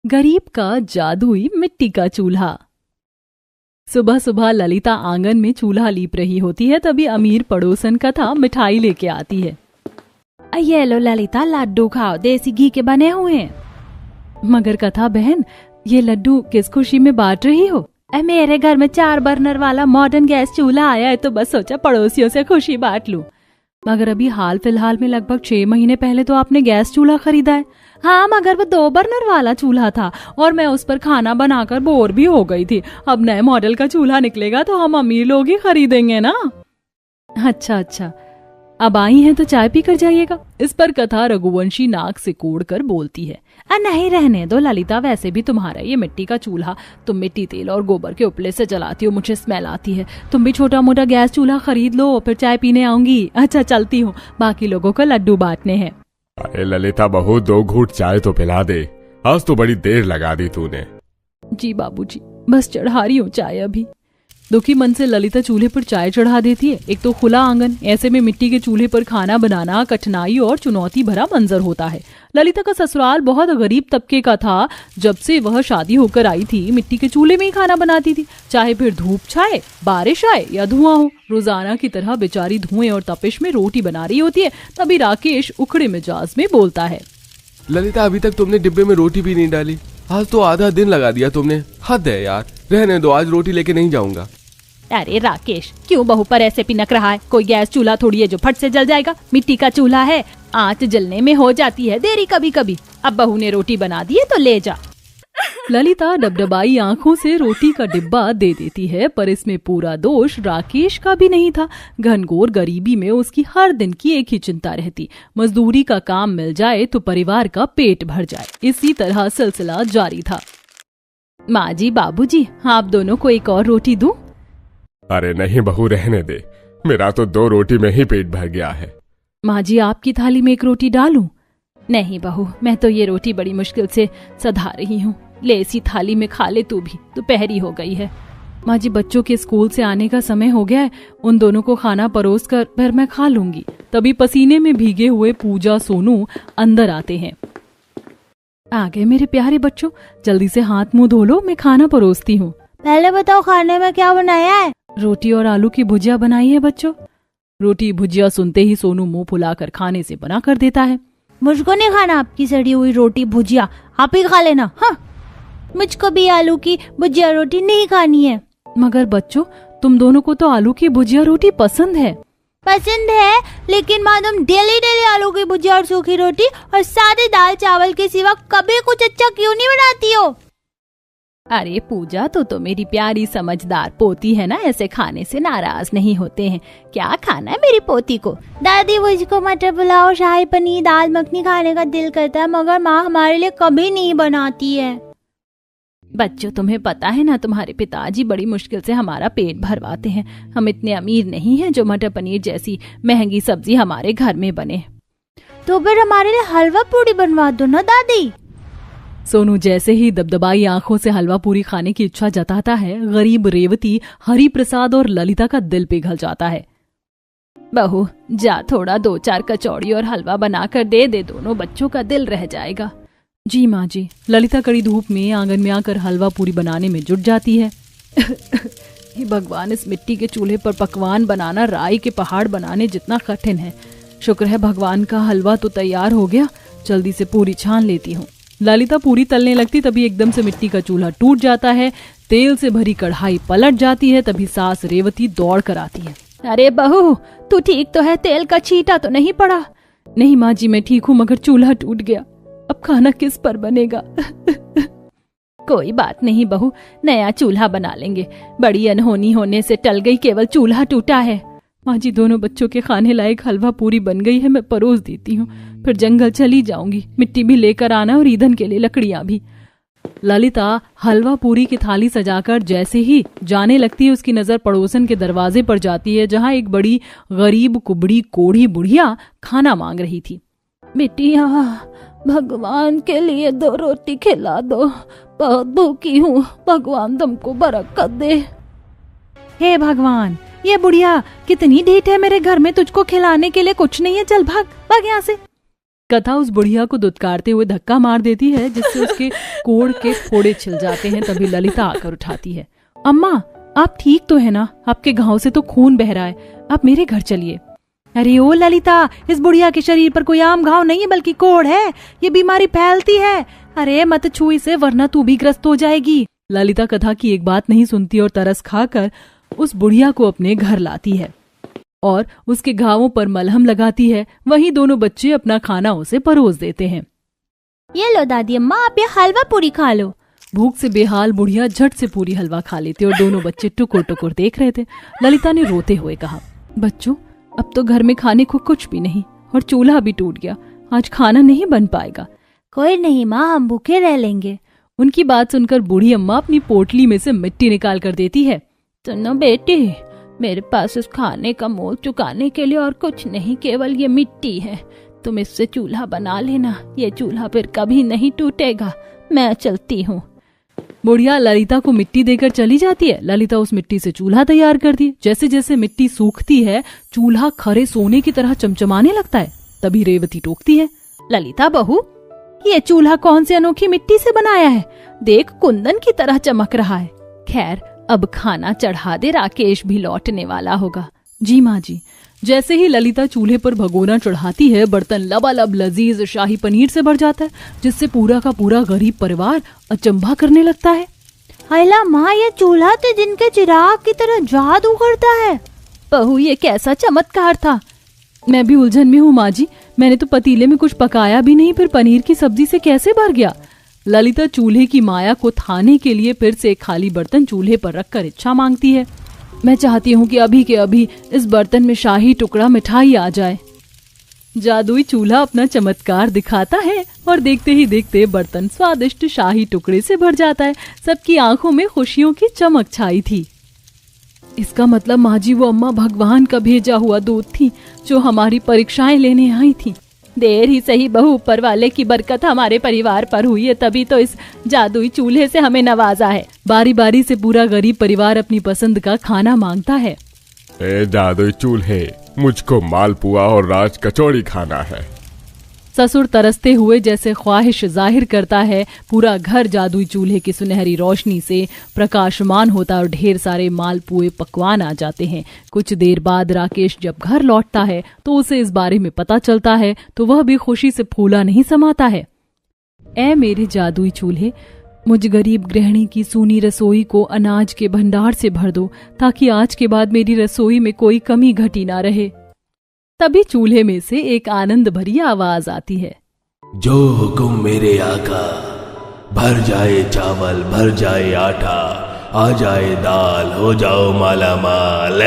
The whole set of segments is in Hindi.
गरीब का जादुई मिट्टी का चूल्हा। सुबह सुबह ललिता आंगन में चूल्हा लीप रही होती है, तभी अमीर पड़ोसन कथा मिठाई लेके आती है। ये लो ललिता, लड्डू खाओ, देसी घी के बने हुए हैं। मगर कथा बहन, ये लड्डू किस खुशी में बांट रही हो? मेरे घर में 4 बर्नर वाला मॉडर्न गैस चूल्हा आया है, तो बस सोचा पड़ोसियों से खुशी बांट लूं। मगर अभी हाल फिलहाल में लगभग 6 महीने पहले तो आपने गैस चूल्हा खरीदा है। हाँ, मगर वो 2 बर्नर वाला चूल्हा था और मैं उस पर खाना बनाकर बोर भी हो गई थी। अब नए मॉडल का चूल्हा निकलेगा तो हम अमीर लोग ही खरीदेंगे ना। अच्छा, अब आई हैं तो चाय पी कर जाइएगा। इस पर कथा रघुवंशी नाक से कोड़कर बोलती है। नहीं, रहने दो ललिता, वैसे भी तुम्हारा ये मिट्टी का चूल्हा, तुम मिट्टी, तेल और गोबर के उपले से जलाती हो, मुझे स्मेल आती है। तुम भी छोटा मोटा गैस चूल्हा खरीद लो, फिर चाय पीने आऊंगी। अच्छा, चलती हूँ, बाकी लोगों को लड्डू बांटने हैं। अरे ललिता बहू, 2 घूंट चाय तो पिला दे, आज तो बड़ी देर लगा दी तूने। जी बाबूजी, बस चढ़ा रही हूँ चाय अभी। दुखी मन से ललिता चूल्हे पर चाय चढ़ा देती है। एक तो खुला आंगन, ऐसे में मिट्टी के चूल्हे पर खाना बनाना कठिनाई और चुनौती भरा मंजर होता है। ललिता का ससुराल बहुत गरीब तबके का था। जब से वह शादी होकर आई थी, मिट्टी के चूल्हे में ही खाना बनाती थी, चाहे फिर धूप छाए, बारिश आए या धुआं हो। रोजाना की तरह बेचारी धुएं और तपिश में रोटी बना रही होती है। तभी राकेश उखड़े मिजाज में बोलता है। ललिता, अभी तक तुमने डिब्बे में रोटी भी नहीं डाली, आज तो आधा दिन लगा दिया तुमने। हद है यार, रहने दो, आज रोटी लेके नहीं जाऊंगा। अरे राकेश, क्यों बहू पर ऐसे पिनक रहा है? कोई गैस चूल्हा थोड़ी है जो फट से जल जाएगा, मिट्टी का चूल्हा है, आंच जलने में हो जाती है देरी कभी कभी। अब बहू ने रोटी बना दी है तो ले जा। ललिता डबडबाई आंखों से रोटी का डिब्बा दे देती है, पर इसमें पूरा दोष राकेश का भी नहीं था। घनघोर गरीबी में उसकी हर दिन की एक ही चिंता रहती, मजदूरी का काम मिल जाए तो परिवार का पेट भर जाए। इसी तरह सिलसिला जारी था। माँ जी, बाबूजी, आप दोनों को एक और रोटी दूं? अरे नहीं बहू, रहने दे, मेरा तो 2 रोटी में ही पेट भर गया है। माँ जी, आपकी थाली में 1 रोटी डालूं? नहीं बहू, मैं तो ये रोटी बड़ी मुश्किल से सधा रही हूँ, ले इसी थाली में खा ले तू भी, दोपहरी हो गई है। माँ जी, बच्चों के स्कूल से आने का समय हो गया है, उन दोनों को खाना परोस कर फिर मैं खा लूंगी। तभी पसीने में भीगे हुए पूजा सोनू अंदर आते हैं। आ गए मेरे प्यारे बच्चों, जल्दी से हाथ मुंह धो लो, मैं खाना परोसती हूँ। पहले बताओ, खाने में क्या बनाया है? रोटी और आलू की भुजिया बनाई है बच्चों। रोटी भुजिया सुनते ही सोनू मुंह फुलाकर खाने से बना कर देता है। मुझको नहीं खाना आपकी सड़ी हुई रोटी भुजिया, आप ही खा लेना। हाँ, मुझको भी आलू की भुजिया रोटी नहीं खानी है। मगर बच्चों, तुम दोनों को तो आलू की भुजिया रोटी पसंद है। पसंद है, लेकिन माँ तुम डेली आलू की भुजिया और सूखी रोटी और सादे दाल चावल के सिवा कभी कुछ अच्छा क्यों नहीं बनाती हो? अरे पूजा, तो मेरी प्यारी समझदार पोती है ना, ऐसे खाने से नाराज नहीं होते हैं। क्या खाना है मेरी पोती को? दादी, मुझको मटर पुलाव, शाही पनीर, दाल मखनी खाने का दिल करता है, मगर माँ हमारे लिए कभी नहीं बनाती है। बच्चों, तुम्हें पता है ना, तुम्हारे पिताजी बड़ी मुश्किल से हमारा पेट भरवाते हैं। हम इतने अमीर नहीं हैं जो मटर पनीर जैसी महंगी सब्जी हमारे घर में बने। तो फिर हमारे लिए हलवा पूरी बनवा दो ना दादी। सोनू जैसे ही दबदबाई आंखों से हलवा पूरी खाने की इच्छा जताता है, गरीब रेवती, हरि प्रसाद और ललिता का दिल पिघल जाता है। बहू जा, थोड़ा 2-4 कचौड़ी और हलवा बनाकर दे दे, दोनों बच्चों का दिल रह जाएगा। जी माँ जी। ललिता कड़ी धूप में आंगन में आकर हलवा पूरी बनाने में जुट जाती है। हे भगवान, इस मिट्टी के चूल्हे पर पकवान बनाना राई के पहाड़ बनाने जितना कठिन है। शुक्र है भगवान का हलवा तो तैयार हो गया, जल्दी से पूरी छान लेती हूँ। ललिता पूरी तलने लगती, तभी एकदम से मिट्टी का चूल्हा टूट जाता है, तेल से भरी कढ़ाई पलट जाती है। तभी सास रेवती दौड़ कर आती है। अरे बहू, तू ठीक तो है? तेल का छींटा तो नहीं पड़ा? नहीं माँ जी, मैं ठीक हूँ, मगर चूल्हा टूट गया, अब खाना किस पर बनेगा? कोई बात नहीं बहू, नया चूल्हा बना लेंगे। बड़ी अनहोनी होने से टल गई, केवल चूल्हा टूटा है। माँ जी, दोनों बच्चों के खाने लायक हलवा पूरी बन गई है, मैं परोस देती हूँ, फिर जंगल चली जाऊंगी। मिट्टी भी लेकर आना और ईंधन के लिए लकड़ियां भी। ललिता हलवा पूरी की थाली सजाकर जैसे ही जाने लगती है, उसकी नजर पड़ोसन के दरवाजे पर जाती है, जहाँ एक बड़ी गरीब कुबड़ी कोढ़ी बुढ़िया खाना मांग रही थी। बेटिया, भगवान के लिए 2 रोटी खिला दो, बहुत भूखी हूँ, भगवान तुमको बरकत दे। हे भगवान, ये बुढ़िया कितनी ढीठ है, मेरे घर में तुझको खिलाने के लिए कुछ नहीं है, चल भाग भाग यहाँ से। कथा उस बुढ़िया को दुत्कारते हुए धक्का मार देती है, जिससे उसके कोढ़ के फोड़े छिल जाते हैं। तभी ललिता आकर उठाती है। अम्मा, आप ठीक तो है ना? आपके घाव से तो खून बह रहा है, आप मेरे घर चलिए। अरे ओ ललिता, इस बुढ़िया के शरीर पर कोई आम घाव नहीं है, बल्कि कोढ़ है। ये बीमारी फैलती है। अरे मत छू इसे, वरना तू भी ग्रस्त हो जाएगी। ललिता कथा की एक बात नहीं सुनती और तरस खाकर उस बुढ़िया को अपने घर लाती है और उसके घावों पर मलहम लगाती है। वहीं दोनों बच्चे अपना खाना उसे परोस देते हैं। ये लो दादी अम्मा, आप ये हलवा पूरी खा लो। भूख से बेहाल बुढ़िया झट से पूरी हलवा खा लेती और दोनों बच्चे टुकुर टुकुर देख रहे थे। ललिता ने रोते हुए कहा, बच्चों, अब तो घर में खाने को कुछ भी नहीं और चूल्हा भी टूट गया। आज खाना नहीं बन पाएगा। कोई नहीं माँ, हम भूखे रह लेंगे। उनकी बात सुनकर बूढ़ी अम्मा अपनी पोटली में से मिट्टी निकाल कर देती है। सुनो बेटी, मेरे पास इस खाने का मोल चुकाने के लिए और कुछ नहीं, केवल ये मिट्टी है। तुम इससे चूल्हा बना लेना, ये चूल्हा फिर कभी नहीं टूटेगा। मैं चलती हूँ। बुढ़िया ललिता को मिट्टी देकर चली जाती है। ललिता उस मिट्टी से चूल्हा तैयार करती है। जैसे जैसे मिट्टी सूखती है, चूल्हा खरे सोने की तरह चमचमाने लगता है। तभी रेवती टोकती है, ललिता बहू, ये चूल्हा कौन से अनोखी मिट्टी से बनाया है? देख, कुंदन की तरह चमक रहा है। खैर, अब खाना चढ़ा दे, राकेश भी लौटने वाला होगा। जी माँ जी। जैसे ही ललिता चूल्हे पर भगोना चढ़ाती है, बर्तन लबालब लजीज शाही पनीर से भर जाता है, जिससे पूरा का पूरा गरीब परिवार अचंभा करने लगता है। हायला माँ, ये चूल्हा तो दिन के चिराग की तरह जादू करता है। बहू, ये कैसा चमत्कार था? मैं भी उलझन में हूँ माँ जी। मैंने तो पतीले में कुछ पकाया भी नहीं, फिर पनीर की सब्जी से कैसे भर गया? ललिता चूल्हे की माया को थाने के लिए फिर से एक खाली बर्तन चूल्हे पर रखकर इच्छा मांगती है। मैं चाहती हूँ कि अभी के अभी इस बर्तन में शाही टुकड़ा मिठाई आ जाए। जादुई चूल्हा अपना चमत्कार दिखाता है और देखते ही देखते बर्तन स्वादिष्ट शाही टुकड़े से भर जाता है। सबकी आंखों में खुशियों की चमक छाई थी। इसका मतलब माँ जी, वो अम्मा भगवान का भेजा हुआ दूत थी जो हमारी परीक्षाएं लेने आई थी। देर ही सही बहू, ऊपर वाले की बरकत हमारे परिवार पर हुई है, तभी तो इस जादुई चूल्हे से हमें नवाजा है। बारी बारी से पूरा गरीब परिवार अपनी पसंद का खाना मांगता है। ए जादुई चूल्हे, मुझको मालपुआ और राज कचौड़ी खाना है। ससुर तरसते हुए जैसे ख्वाहिश जाहिर करता है। पूरा घर जादुई चूल्हे की सुनहरी रोशनी से प्रकाशमान होता और ढेर सारे मालपुए पकवान आ जाते हैं। कुछ देर बाद राकेश जब घर लौटता है तो उसे इस बारे में पता चलता है, तो वह भी खुशी से फूला नहीं समाता है। ऐ मेरे जादुई चूल्हे, मुझ गरीब गृहिणी की सूनी रसोई को अनाज के भंडार से भर दो, ताकि आज के बाद मेरी रसोई में कोई कमी घटी ना रहे। तभी चूल्हे में से एक आनंद भरी आवाज आती है, जो हुक्म मेरे आका, भर जाए चावल, भर जाए आटा, आ जाए दाल, हो जाओ माला माल।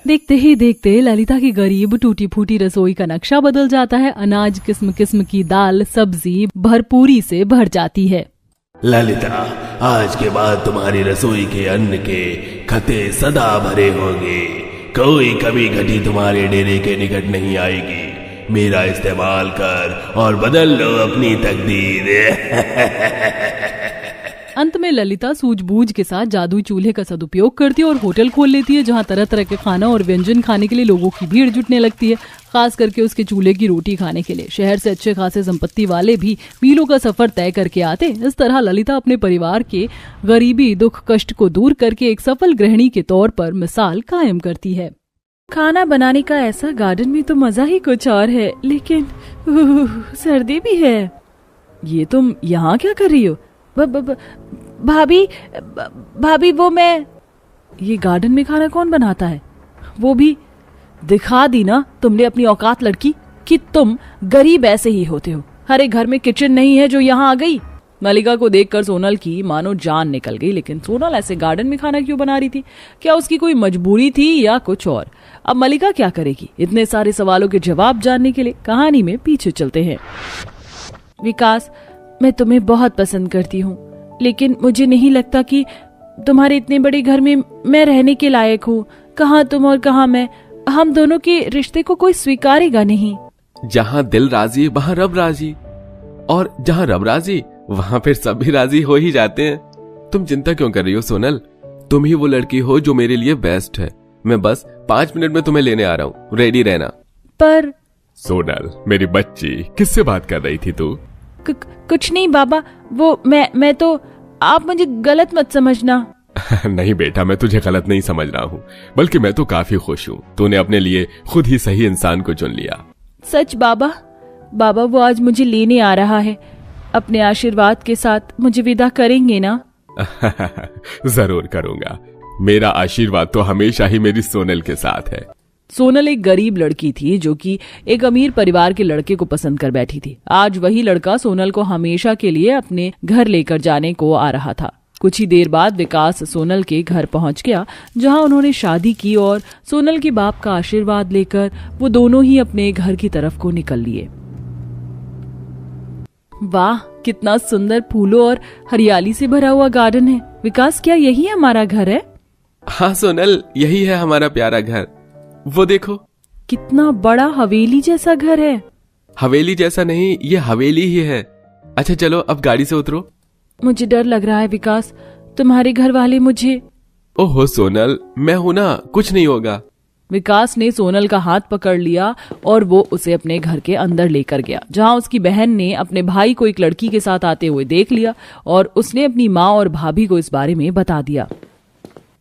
देखते ही देखते ललिता की गरीब टूटी फूटी रसोई का नक्शा बदल जाता है। अनाज किस्म किस्म की दाल सब्जी भरपूरी से भर जाती है। ललिता, आज के बाद तुम्हारी रसोई के अन्न के खते सदा भरे होंगे। कोई कभी घटी तुम्हारे डेरे के निकट नहीं आएगी। मेरा इस्तेमाल कर और बदल लो अपनी तकदीर। अंत में ललिता सूझबूझ के साथ जादुई चूल्हे का सदुपयोग करती है और होटल खोल लेती है, जहां तरह तरह के खाना और व्यंजन खाने के लिए लोगों की भीड़ जुटने लगती है, खास करके उसके चूल्हे की रोटी खाने के लिए। शहर से अच्छे खासे संपत्ति वाले भी मीलों का सफर तय करके आते। इस तरह ललिता अपने परिवार के गरीबी दुख कष्ट को दूर करके एक सफल गृहिणी के तौर पर मिसाल कायम करती है। खाना बनाने का ऐसा गार्डन में तो मजा ही कुछ और है, लेकिन सर्दी भी है। ये तुम यहाँ क्या कर रही हो? भाभी वो मैं। ये गार्डन में खाना कौन बनाता है? वो भी दिखा दी ना तुमने अपनी औकात लड़की, कि तुम गरीब ऐसे ही होते हो। हर एक घर में किचन नहीं है जो यहाँ आ गई। मलिका को देखकर सोनल की मानो जान निकल गई, लेकिन सोनल ऐसे गार्डन में खाना क्यों बना रही थी? क्या उसकी कोई मजबूरी थी या कुछ और? अब मलिका क्या करेगी? इतने सारे सवालों के जवाब जानने के लिए कहानी में पीछे चलते हैं। विकास, मैं तुम्हें बहुत पसंद करती हूँ, लेकिन मुझे नहीं लगता कि तुम्हारे इतने बड़े घर में मैं रहने के लायक हूँ। कहाँ तुम और कहाँ मैं, हम दोनों के रिश्ते को कोई स्वीकारेगा नहीं। जहाँ दिल राजी वहाँ रब राजी, और जहाँ रब राजी वहाँ फिर सब भी राजी हो ही जाते हैं। तुम चिंता क्यों कर रही हो सोनल? तुम ही वो लड़की हो जो मेरे लिए बेस्ट है। मैं बस 5 मिनट में तुम्हें लेने आ रहा हूँ, रेडी रहना। पर सोनल मेरी बच्ची, किससे बात कर रही थी तू? कुछ नहीं बाबा, वो मैं तो, आप मुझे गलत मत समझना। नहीं बेटा, मैं तुझे गलत नहीं समझ रहा हूँ, बल्कि मैं तो काफी खुश हूँ। तूने अपने लिए खुद ही सही इंसान को चुन लिया। सच बाबा, बाबा वो आज मुझे लेने आ रहा है। अपने आशीर्वाद के साथ मुझे विदा करेंगे ना? जरूर करूंगा। मेरा आशीर्वाद तो हमेशा ही मेरी सोनल के साथ है। सोनल एक गरीब लड़की थी जो कि एक अमीर परिवार के लड़के को पसंद कर बैठी थी। आज वही लड़का सोनल को हमेशा के लिए अपने घर लेकर जाने को आ रहा था। कुछ ही देर बाद विकास सोनल के घर पहुंच गया, जहां उन्होंने शादी की और सोनल के बाप का आशीर्वाद लेकर वो दोनों ही अपने घर की तरफ को निकल लिए। वाह, कितना सुंदर फूलों और हरियाली से भरा हुआ गार्डन है। विकास, क्या यही हमारा घर है? हाँ सोनल, यही है हमारा प्यारा घर। वो देखो, कितना बड़ा हवेली जैसा घर है। हवेली जैसा नहीं, ये हवेली ही है। अच्छा चलो अब गाड़ी से उतरो। मुझे डर लग रहा है विकास, तुम्हारे घर वाले मुझे। ओहो सोनल, मैं हूं ना, कुछ नहीं होगा। विकास ने सोनल का हाथ पकड़ लिया और वो उसे अपने घर के अंदर लेकर गया, जहां उसकी बहन ने अपने भाई को एक लड़की के साथ आते हुए देख लिया और उसने अपनी माँ और भाभी को इस बारे में बता दिया।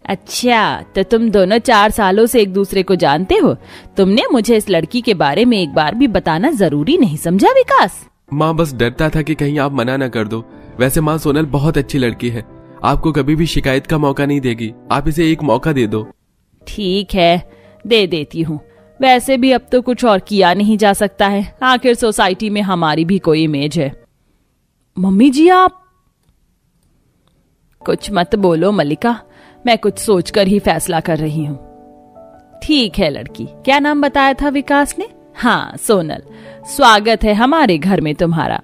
अच्छा, तो तुम दोनों 4 सालों से एक दूसरे को जानते हो? तुमने मुझे इस लड़की के बारे में एक बार भी बताना जरूरी नहीं समझा विकास? माँ बस डरता था कि कहीं आप मना न कर दो। वैसे माँ, सोनल बहुत अच्छी लड़की है, आपको कभी भी शिकायत का मौका नहीं देगी। आप इसे एक मौका दे दो। ठीक है, दे देती हूँ। वैसे भी अब तो कुछ और किया नहीं जा सकता है, आखिर सोसाइटी में हमारी भी कोई इमेज है। मम्मी जी, आप कुछ मत बोलो मलिका, मैं कुछ सोचकर ही फैसला कर रही हूँ। ठीक है लड़की, क्या नाम बताया था विकास ने? हाँ सोनल, स्वागत है हमारे घर में तुम्हारा।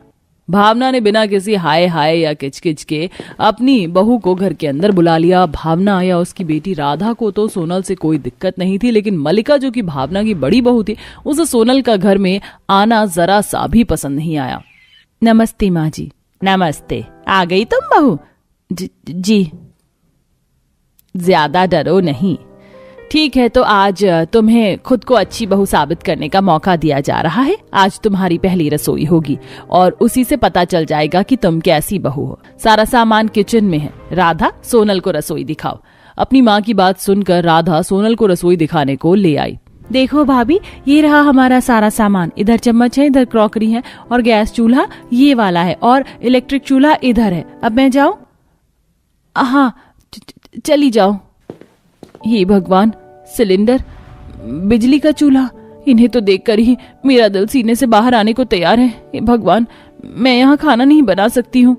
भावना ने बिना किसी हाय हाय या किचकिच के अपनी बहू को घर के अंदर बुला लिया। भावना या उसकी बेटी राधा को तो सोनल से कोई दिक्कत नहीं थी, लेकिन मलिका जो कि भावना की बड़ी बहू थी, उसे सोनल का घर में आना जरा सा भी पसंद नहीं आया। नमस्ते माँ जी। नमस्ते, आ गई तुम बहू? जी। ज्यादा डरो नहीं। ठीक है, तो आज तुम्हें खुद को अच्छी बहू साबित करने का मौका दिया जा रहा है। आज तुम्हारी पहली रसोई होगी और उसी से पता चल जाएगा कि तुम कैसी बहू हो। सारा सामान किचन में है। राधा, सोनल को रसोई दिखाओ। अपनी माँ की बात सुनकर राधा सोनल को रसोई दिखाने को ले आई। देखो भाभी, ये रहा हमारा सारा सामान। इधर चम्मच है, इधर क्रॉकरी है और गैस चूल्हा ये वाला है और इलेक्ट्रिक चूल्हा इधर है। अब मैं जाऊं? हाँ, चली जाओ। हे भगवान, सिलेंडर, बिजली का चूल्हा, इन्हें तो देखकर ही मेरा दिल सीने से बाहर आने को तैयार है। हे भगवान, मैं यहाँ खाना नहीं बना सकती हूँ।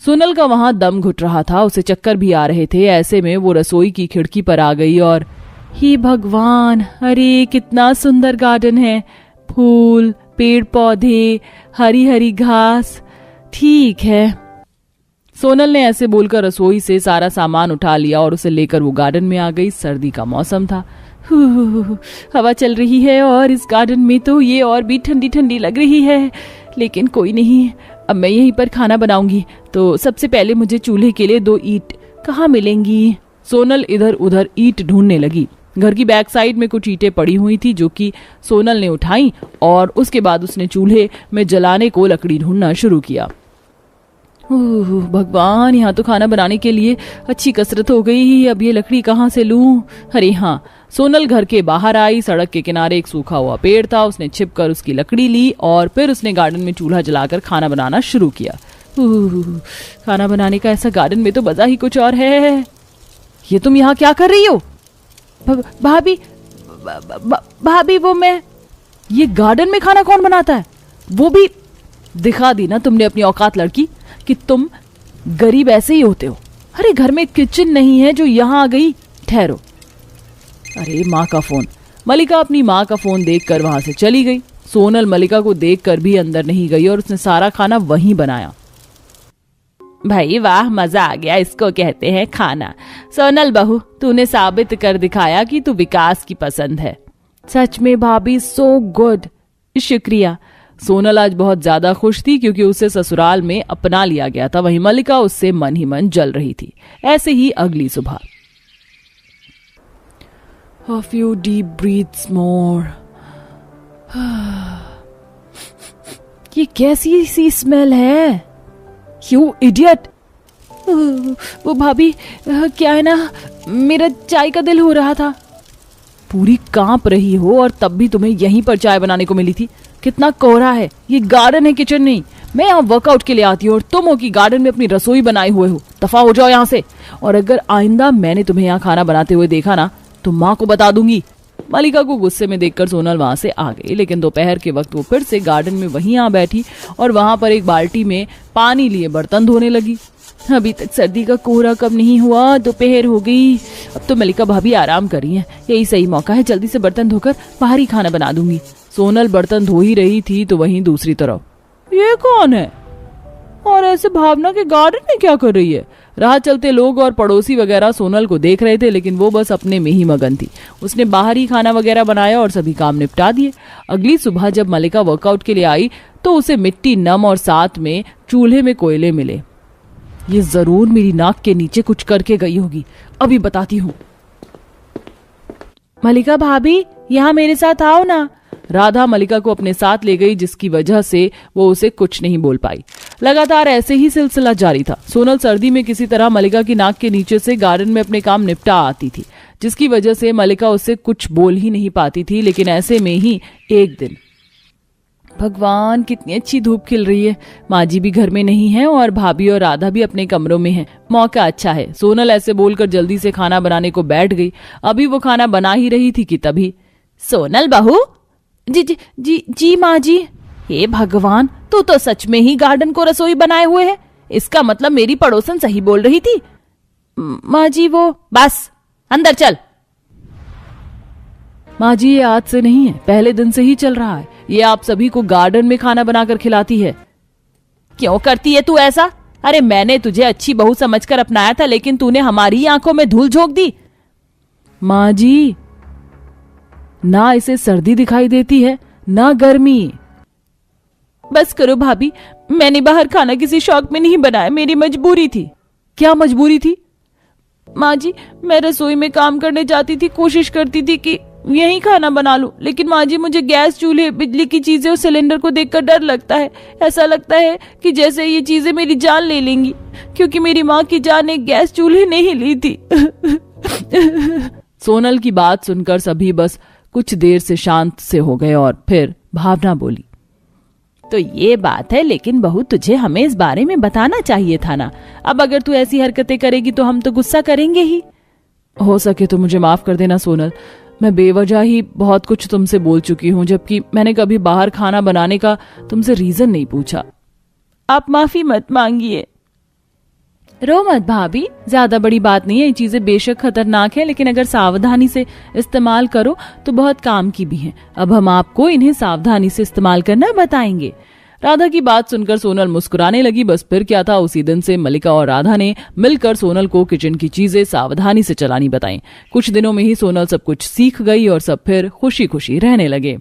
सोनल का वहां दम घुट रहा था, उसे चक्कर भी आ रहे थे। ऐसे में वो रसोई की खिड़की पर आ गई और हे भगवान, अरे कितना सुंदर गार्डन है। फूल, पेड़ पौधे, हरी हरी घास। ठीक है, सोनल ने ऐसे बोलकर रसोई से सारा सामान उठा लिया और उसे लेकर वो गार्डन में आ गई। सर्दी का मौसम था, हवा चल रही है और इस गार्डन में तो ये और भी ठंडी ठंडी लग रही है। लेकिन कोई नहीं, अब मैं यहीं पर खाना बनाऊंगी। तो सबसे पहले मुझे चूल्हे के लिए 2 ईंट कहाँ मिलेंगी? सोनल इधर उधर ईंट ढूंढने लगी। घर की बैक साइड में कुछ ईंटें पड़ी हुई थी जो कि सोनल ने उठाई और उसके बाद उसने चूल्हे में जलाने को लकड़ी ढूंढना शुरू किया। भगवान, यहाँ तो खाना बनाने के लिए अच्छी कसरत हो गई। अब ये लकड़ी कहाँ से लूं? अरे हाँ, सोनल घर के बाहर आई। सड़क के किनारे एक सूखा हुआ पेड़ था, उसने छिपकर उसकी लकड़ी ली और फिर उसने गार्डन में चूल्हा जलाकर खाना बनाना शुरू किया। खाना बनाने का ऐसा गार्डन में तो मजा ही कुछ और है। ये तुम यहाँ क्या कर रही हो? भाभी, भाभी वो मैं। ये गार्डन में खाना कौन बनाता है? वो भी दिखा दी ना तुमने अपनी औकात लड़की, कि तुम गरीब ऐसे ही होते हो। अरे घर में किचन नहीं है जो यहाँ आ गई। ठहरो। अरे माँ का फोन। मलिका अपनी माँ का फोन देखकर वहां से चली गई। सोनल मलिका को देखकर भी अंदर नहीं गई और उसने सारा खाना वहीं बनाया। भाई वाह, मजा आ गया, इसको कहते हैं खाना। सोनल बहू, तूने साबित कर दिखाया कि तू विकास की पसंद है। सच में भाभी, सो गुड। शुक्रिया। सोनल आज बहुत ज्यादा खुश थी क्योंकि उसे ससुराल में अपना लिया गया था। वहीं मलिका उससे मन ही मन जल रही थी। ऐसे ही अगली सुबह। A few deep breaths more. ये कैसी सी स्मेल है? You idiot! वो भाभी, क्या है ना, मेरा चाय का दिल हो रहा था। पूरी कांप रही हो और तब भी तुम्हें यहीं पर चाय बनाने को मिली थी। कितना कोहरा है, ये गार्डन है, किचन नहीं। मैं यहाँ वर्कआउट के लिए आती हूँ और तुम हो कि गार्डन में अपनी रसोई बनाए हुए हो। दफा हो जाओ यहाँ से। और अगर आइंदा मैंने तुम्हें यहाँ खाना बनाते हुए देखा ना तो माँ को बता दूंगी। मलिका को गुस्से में देखकर सोनल वहां से आ गई, लेकिन दोपहर के वक्त वो फिर से गार्डन में वहीं आ बैठी और वहां पर एक बाल्टी में पानी लिए बर्तन धोने लगी। अभी तक सर्दी का कोहरा कब नहीं हुआ, दोपहर हो गई। अब तो मलिका भाभी आराम कर रही हैं, यही सही मौका है, जल्दी से बर्तन धोकर बाहर ही खाना बना दूंगी। सोनल बर्तन धो ही रही थी तो वहीं दूसरी तरफ, ये कौन है और ऐसे भावना के गार्डन में क्या कर रही है? राह चलते लोग और पड़ोसी वगैरह सोनल को देख रहे थे, लेकिन वो बस अपने में ही मगन थी। उसने बाहर ही खाना वगैरह बनाया और सभी काम निपटा दिए। अगली सुबह जब मलिका वर्कआउट के लिए आई तो उसे मिट्टी नम और साथ में चूल्हे में कोयले मिले। ये जरूर मेरी नाक के नीचे कुछ करके गई होगी, अभी बताती हूँ। मलिका भाभी, यहाँ मेरे साथ आओ ना। राधा मलिका को अपने साथ ले गई, जिसकी वजह से वो उसे कुछ नहीं बोल पाई। लगातार ऐसे ही सिलसिला जारी था। सोनल सर्दी में किसी तरह मलिका की नाक के नीचे से गार्डन में अपने काम निपटा आती थी, जिसकी वजह से मलिका उससे कुछ बोल ही नहीं पाती थी। लेकिन ऐसे में ही एक दिन, भगवान कितनी अच्छी धूप खिल रही है। माँ जी भी घर में नहीं है और भाभी और राधा भी अपने कमरों में हैं। मौका अच्छा है। सोनल ऐसे बोलकर जल्दी से खाना बनाने को बैठ गई। अभी वो खाना बना ही रही थी कि तभी, सोनल बहू। जी जी जी जी माँ जी। हे भगवान, तू तो सच में ही गार्डन को रसोई बनाए हुए है। इसका मतलब मेरी पड़ोसन सही बोल रही थी। माँ जी वो, बस अंदर चल। माँ जी ये आज से नहीं है, पहले दिन से ही चल रहा है। ये आप सभी को गार्डन में खाना बनाकर खिलाती है। क्यों करती है तू ऐसा? अरे मैंने तुझे अच्छी बहू समझकर अपनाया था, लेकिन तूने हमारी आंखों में धूल झोंक दी। माँ जी, ना इसे सर्दी दिखाई देती है ना गर्मी। बस करो भाभी, मैंने बाहर खाना किसी शौक में नहीं बनाया, मेरी मजबूरी थी। क्या मजबूरी थी? माँ जी, मैं रसोई में काम करने जाती थी, कोशिश करती थी कि यही खाना बना लूं, लेकिन माँ जी मुझे गैस, चूल्हे, बिजली की चीजें और सिलेंडर को देखकर डर लगता है। ऐसा लगता है कि जैसे ये चीजें मेरी जान ले लेंगी, क्योंकि मेरी माँ की जान एक गैस चूल्हे ने ही ली थी। सोनल की बात सुनकर सभी बस कुछ देर से शांत से हो गए और फिर भावना बोली, तो ये बात है, लेकिन बहू तुझे हमें इस बारे में बताना चाहिए था ना। अब अगर तू ऐसी हरकतें करेगी तो हम तो गुस्सा करेंगे ही। हो सके तो मुझे माफ कर देना सोनल, मैं बेवजह ही बहुत कुछ तुमसे बोल चुकी हूँ, जबकि मैंने कभी बाहर खाना बनाने का तुमसे रीजन नहीं पूछा। आप माफी मत मांगिए। रो मत भाभी, ज्यादा बड़ी बात नहीं है। ये चीजें बेशक खतरनाक है, लेकिन अगर सावधानी से इस्तेमाल करो तो बहुत काम की भी हैं। अब हम आपको इन्हें सावधानी से इस्तेमाल करना बताएंगे। राधा की बात सुनकर सोनल मुस्कुराने लगी। बस फिर क्या था, उसी दिन से मलिका और राधा ने मिलकर सोनल को किचन की चीजें सावधानी से चलानी बताई। कुछ दिनों में ही सोनल सब कुछ सीख गई और सब फिर खुशी खुशी रहने लगे।